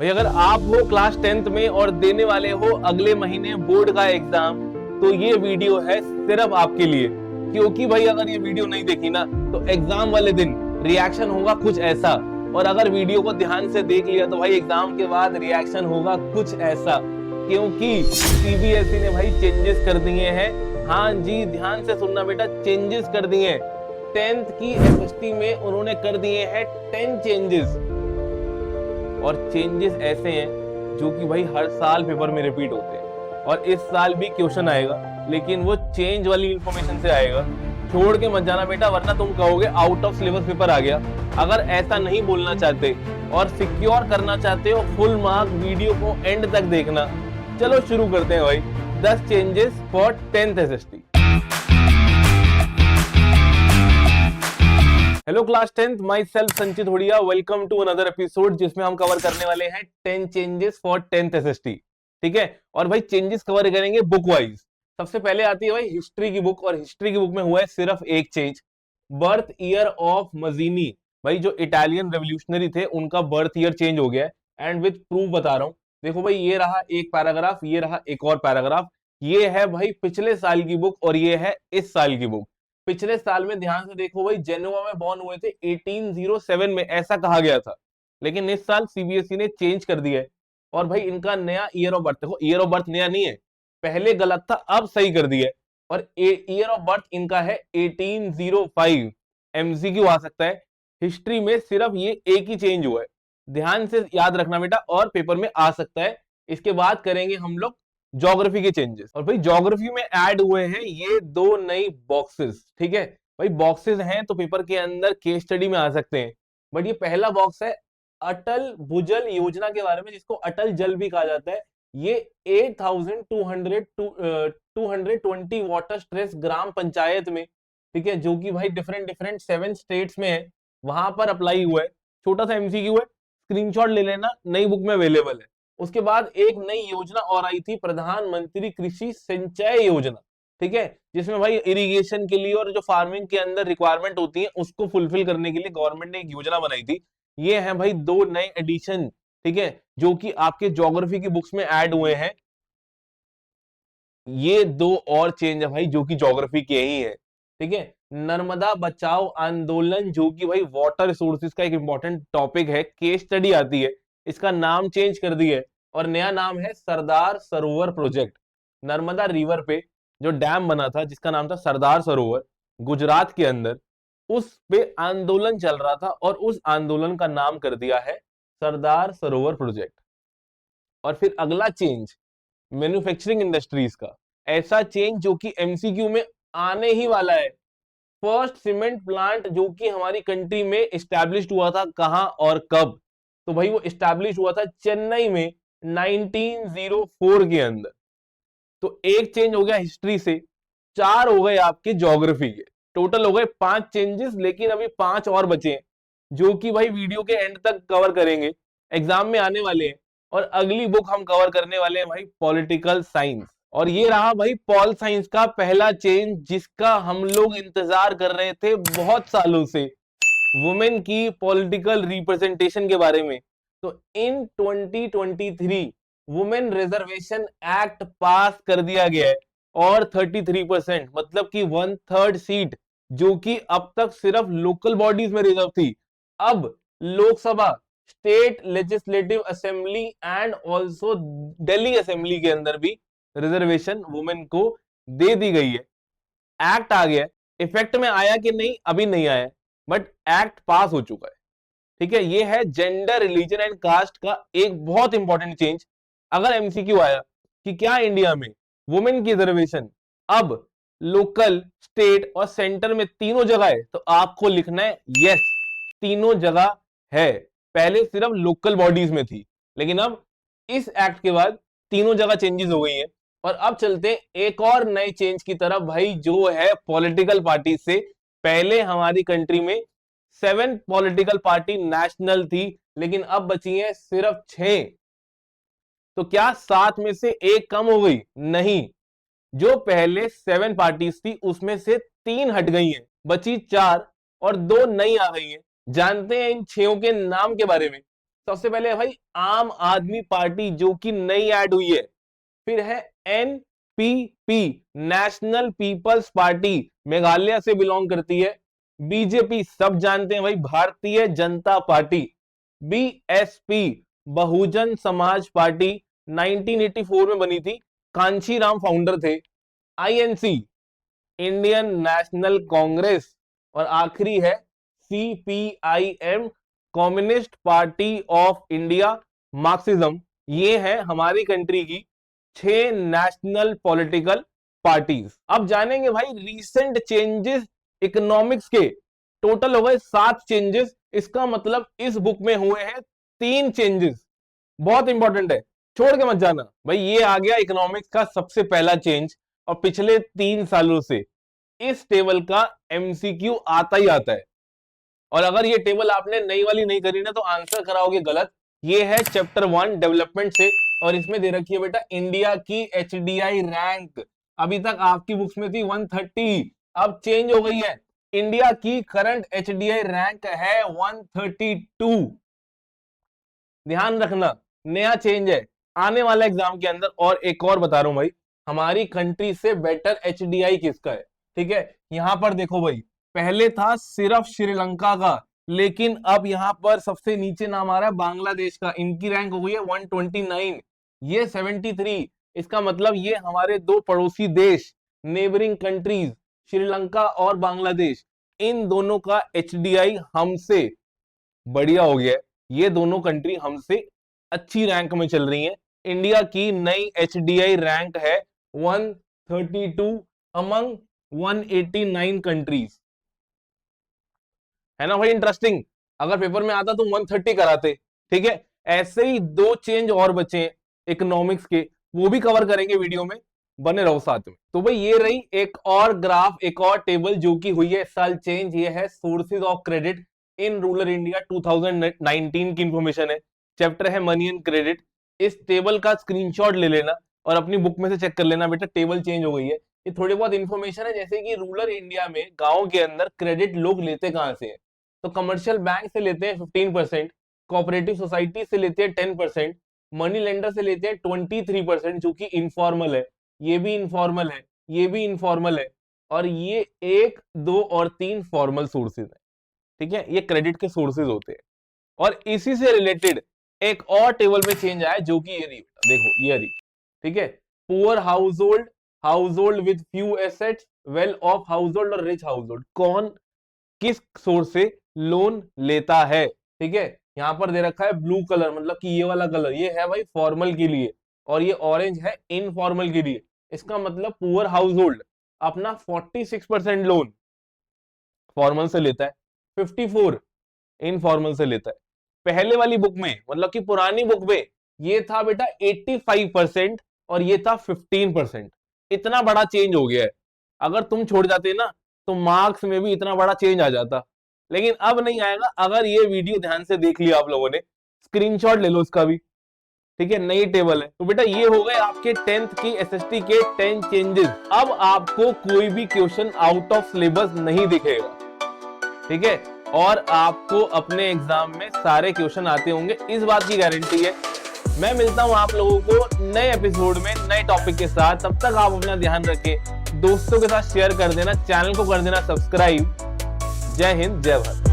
भाई अगर आप हो क्लास 10th में और देने वाले हो अगले महीने बोर्ड का एग्जाम, तो ये वीडियो है सिर्फ आपके लिए। क्योंकि भाई अगर ये वीडियो नहीं देखी ना तो एग्जाम वाले दिन रिएक्शन होगा कुछ ऐसा, और अगर वीडियो को ध्यान से देख लिया तो भाई एग्जाम के बाद रिएक्शन होगा कुछ ऐसा। क्योंकि सीबीएसई ने भाई चेंजेस कर दिए हैं। हाँ जी, ध्यान से सुनना बेटा, चेंजेस कर दिए हैं। 10th की एसएसटी में उन्होंने कर दिए हैं 10 चेंजेस, और चेंजेस ऐसे हैं जो कि भाई हर साल पेपर में रिपीट होते हैं। और इस साल भी क्वेश्चन आएगा, लेकिन वो चेंज वाली इंफॉर्मेशन से आएगा। छोड़ के मत जाना बेटा, वरना तुम कहोगे आउट ऑफ सिलेबस पेपर आ गया। अगर ऐसा नहीं बोलना चाहते और सिक्योर करना चाहते हो फुल मार्क, वीडियो को एंड तक देखना। चलो शुरू करते हैं भाई। 10 changes for 10th SST. Hello class 10th, my self संचित हुडिया। वेलकम टू अनदर एपिसोड जिसमें हम कवर करने वाले हैं 10 चेंजेस फॉर 10th एसएसटी। ठीक है, और भाई चेंजेस कवर करेंगे बुक वाइज। सबसे पहले आती है भाई हिस्ट्री की बुक, और हिस्ट्री की बुक में हुआ है सिर्फ एक चेंज, बर्थ ईयर ऑफ मजीनी। भाई जो इटालियन रेवोल्यूशनरी थे उनका बर्थ ईयर चेंज हो गया है, एंड विद प्रूफ बता रहा हूं। देखो भाई, ये रहा एक पैराग्राफ, ये रहा एक और पैराग्राफ। ये है भाई पिछले साल की बुक और ये है इस साल की बुक। पिछले साल में ध्यान से देखो भाई, जेनोवा में बॉर्न हुए थे 1807 में, ऐसा कहा गया था। लेकिन इस साल सीबीएसई ने चेंज कर दिया है, और भाई इनका नया ईयर ऑफ बर्थ, देखो ईयर ऑफ बर्थ नया नहीं है, पहले गलत था अब सही कर दिया है। और ईयर ऑफ बर्थ इनका है 1805। एमसीक्यू आ सकता है, हिस्ट्री में सिर्फ ये एक ही चेंज हुआ है। ध्यान से याद रखना बेटा, और पेपर में आ सकता है। इसके बाद करेंगे हम लोग ज्योग्राफी के चेंजेस। और भाई ज्योग्राफी में ऐड हुए हैं ये दो नई बॉक्सेस। ठीक है भाई, बॉक्सेस हैं तो पेपर के अंदर केस स्टडी में आ सकते हैं। बट ये पहला बॉक्स है अटल भूजल योजना के बारे में, जिसको अटल जल भी कहा जाता है। ये 8220 वाटर स्ट्रेस ग्राम पंचायत में, ठीक है, जो कि भाई डिफरेंट डिफरेंट 7 स्टेट्स में है, वहां पर अप्लाई हुआ है। छोटा सा एमसीक्यू है, स्क्रीनशॉट ले लेना, नई बुक में अवेलेबल है। उसके बाद एक नई योजना और आई थी, प्रधानमंत्री कृषि सिंचाई योजना। ठीक है, जिसमें भाई इरिगेशन के लिए और जो फार्मिंग के अंदर रिक्वायरमेंट होती है उसको फुलफिल करने के लिए गवर्नमेंट ने एक योजना बनाई थी। ये है भाई दो नए एडिशन, ठीक है, जो कि आपके ज्योग्राफी की बुक्स में ऐड हुए हैं। ये दो और चेंज है भाई जो कि ज्योग्राफी के ही है। ठीक है, नर्मदा बचाओ आंदोलन, जो कि भाई वाटर रिसोर्सेज का एक इंपॉर्टेंट टॉपिक है, केस स्टडी आती है, इसका नाम चेंज कर दिया है और नया नाम है सरदार सरोवर प्रोजेक्ट। नर्मदा रिवर पे जो डैम बना था जिसका नाम था सरदार सरोवर, गुजरात के अंदर, उस पे आंदोलन चल रहा था और उस आंदोलन का नाम कर दिया है सरदार सरोवर प्रोजेक्ट। और फिर अगला चेंज मैन्युफैक्चरिंग इंडस्ट्रीज का, ऐसा चेंज जो कि एमसीक्यू में आने ही वाला है। फर्स्ट सीमेंट प्लांट जो कि हमारी कंट्री में एस्टैब्लिश हुआ था, कहां और कब? तो भाई वो एस्टैब्लिश हुआ था चेन्नई में 1904 के अंदर। तो एक चेंज हो गया हिस्ट्री से, 4 हो गए आपके ज्योग्राफी के। टोटल हो गए 5 चेंजेस, लेकिन अभी 5 और बचे हैं जो कि भाई वीडियो के एंड तक कवर करेंगे, एग्जाम में आने वाले हैं। और अगली बुक हम कवर करने वाले हैं भाई पॉलिटिकल साइंस। और ये रहा भाई पॉल साइंस का पहला चेंज, जिसका हम लोग इंतजार कर रहे थे बहुत सालों से, वुमेन की पॉलिटिकल रिप्रेजेंटेशन के बारे में। तो इन 2023 वुमेन रिजर्वेशन एक्ट पास कर दिया गया है, और 33%, मतलब कि 1/3 सीट जो कि अब तक सिर्फ लोकल बॉडीज में रिजर्व थी, अब Lok Sabha, state legislative assembly and also Delhi assembly के अंदर भी रिजर्वेशन वुमेन को दे दी गई है। एक्ट आ गया है, इफेक्ट में आया कि नहीं अभी नहीं आया, बट एक्ट पास हो चुका है। ठीक है, ये है जेंडर, रिलीजन एंड कास्ट का एक बहुत इंपॉर्टेंट चेंज। अगर एमसीक्यू आया कि क्या इंडिया में वुमेन की रिजर्वेशन अब लोकल, स्टेट और सेंटर में तीनों जगह है, तो आपको लिखना है यस, तीनों जगह है। पहले सिर्फ लोकल बॉडीज में थी, लेकिन अब इस एक्ट के बाद तीनों जगह चेंजेस हो गई है। और अब चलते हैं एक और नए चेंज की तरफ भाई, जो है पॉलिटिकल पार्टी से। पहले हमारी कंट्री में 7 पॉलिटिकल पार्टी नेशनल थी, लेकिन अब बची है सिर्फ 6। तो क्या 7 में से एक कम हो गई? नहीं, जो पहले 7 पार्टीज थी उसमें से 3 हट गई हैं, बची 4 और 2 नई आ गई हैं। जानते हैं इन 6 के नाम के बारे में। सबसे पहले है भाई आम आदमी पार्टी जो कि नई ऐड हुई है। फिर है NPP, national people's party, Meghalaya से बिलोंग करती है। बीजेपी सब जानते हैं भाई, Bharatiya Janata party. BSP, Bahujan Samaj party, 1984 में बनी थी, कांशीराम फाउंडर थे। INC, Indian national Congress. और आखिरी है CPIM, communist party of India, Marxism. ये है हमारी कंट्री की 6 नेशनल पॉलिटिकल पार्टीज। अब जानेंगे भाई रीसेंट चेंजेस इकोनॉमिक्स के। टोटल हो गए 7 चेंजेस। इसका मतलब इस बुक में हुए हैं 3 चेंजेस। बहुत इंपॉर्टेंट है, छोड़ के मत जाना भाई। ये आ गया इकोनॉमिक्स का सबसे पहला चेंज, और पिछले 3 सालों से इस टेबल का एमसीक्यू आता ही आता है। और अगर ये टेबल आपने नई वाली नहीं करी ना तो आंसर कराओगे गलत। ये है चैप्टर 1 डेवलपमेंट से, और इसमें दे रखी है बेटा इंडिया की एचडीआई रैंक। अभी तक आपकी बुक्स में थी 130, अब चेंज हो गई है। इंडिया की करंट एचडीआई रैंक है 132। ध्यान रखना, नया चेंज है आने वाला एग्जाम के अंदर। और एक और बता रहा हूं भाई, हमारी कंट्री से बेटर एचडीआई किसका है, ठीक है। यहां पर देखो भाई, पहले था सिर्फ श्रीलंका का, लेकिन अब यहां पर सबसे नीचे नाम आ रहा है बांग्लादेश का। इनकी रैंक हो गई है 129, ये 73। इसका मतलब ये हमारे 2 पड़ोसी देश, नेबरिंग कंट्रीज श्रीलंका और बांग्लादेश, इन दोनों का एचडीआई हमसे बढ़िया हो गया है। ये दोनों कंट्री हमसे अच्छी रैंक में चल रही हैं। इंडिया की नई एचडीआई रैंक है 132 अमंग 189 कंट्रीज। है ना भाई इंटरेस्टिंग। अगर पेपर में आता तो 130 कराते, ठीक है। ऐसे ही 2 चेंज और बचे इकोनॉमिक्स के, वो भी कवर करेंगे वीडियो में, बने रहो साथ में। तो भाई ये रही एक और ग्राफ, एक और टेबल जो की हुई है इस साल चेंज। ये है sources of credit in rural India 2019 की इंफॉर्मेशन है। चैप्टर है मनी एंड क्रेडिट। इस टेबल का स्क्रीनशॉट ले लेना और अपनी बुक में से चेक कर लेना बेटा, टेबल चेंज हो गई है। ये थोड़ी बहुत इंफॉर्मेशन है, जैसे कि रूरल इंडिया में गांव के अंदर क्रेडिट लोग लेते कहां से हैं। तो कमर्शियल बैंक से लेते हैं 15%, कोऑपरेटिव सोसाइटी से लेते हैं 10%, मनी लेंडर से लेते हैं 23%, जो कि इनफॉर्मल है। ये भी इनफॉर्मल है, ये भी इनफॉर्मल है, और ये 1, 2 और 3 फॉर्मल सोर्सेज है, ठीक है। ये क्रेडिट के सोर्सेज होते हैं। और इसी से रिलेटेड एक और टेबल में चेंज आया, जो कि ये रही, देखो ये रही, ठीक है। Poor household, household with few assets, well of household और रिच हाउसहोल्ड, कौन किस सोर्स से लोन लेता है, ठीक है। यहां पर दे रखा है ब्लू कलर, मतलब कि ये वाला कलर ये है भाई फॉर्मल के लिए, और ये ऑरेंज है इनफॉर्मल के लिए। इसका मतलब पुअर हाउसहोल्ड अपना 46% लोन फॉर्मल से लेता है, 54 इनफॉर्मल से लेता है। पहले वाली बुक में, मतलब कि पुरानी बुक में, ये था बेटा 85% और ये था 15%। इतना बड़ा चेंज हो गया है। अगर तुम छोड़ जाते ना तो मार्क्स में भी इतना बड़ा चेंज आ जाता, लेकिन अब नहीं आएगा। अगर ये वीडियो ध्यान से देख लिया आप लोगों ने, स्क्रीनशॉट ले लो उसका भी, ठीक है। नई टेबल है। तो बेटा ये हो गए आपके 10th की एसएसटी के 10 चेंजेस। अब आपको कोई भी क्वेश्चन आउट ऑफ सिलेबस नहीं दिखेगा, ठीक है। और आपको अपने एग्जाम में सारे क्वेश्चन आते होंगे, इस बात की गारंटी है। मैं मिलता हूं आप लोगों को नए एपिसोड में नए टॉपिक के साथ। तब तक आप अपना ध्यान रखें, दोस्तों के साथ शेयर कर देना, चैनल को कर देना सब्सक्राइब। जय हिंद, जय भारत।